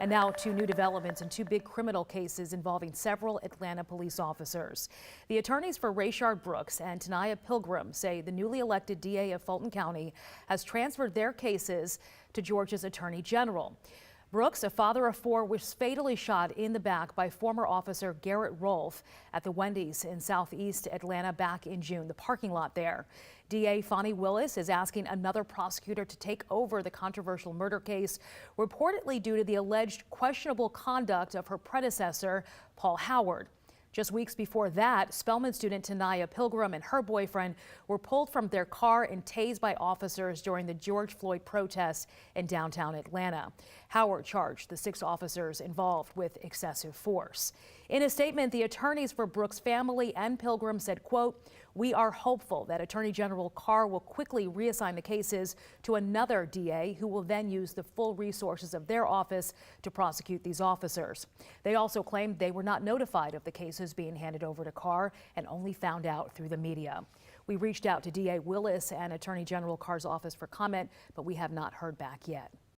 And now to new developments in two big criminal cases involving several Atlanta police officers. The attorneys for Rayshard Brooks and Tanaya Pilgrim say the newly elected DA of Fulton County has transferred their cases to Georgia's Attorney General. Brooks, a father of four, was fatally shot in the back by former officer Garrett Rolfe at the Wendy's in southeast Atlanta back in June, the parking lot there. DA Fani Willis is asking another prosecutor to take over the controversial murder case, reportedly due to the alleged questionable conduct of her predecessor, Paul Howard. Just weeks before that, Spelman student Tanaya Pilgrim and her boyfriend were pulled from their car and tased by officers during the George Floyd protests in downtown Atlanta. Howard charged the 6 officers involved with excessive force. In a statement, the attorneys for Brooks' family and Pilgrim said, quote, "We are hopeful that Attorney General Carr will quickly reassign the cases to another DA who will then use the full resources of their office to prosecute these officers." They also claimed they were not notified of the cases being handed over to Carr and only found out through the media. We reached out to DA Willis and Attorney General Carr's office for comment, but we have not heard back yet.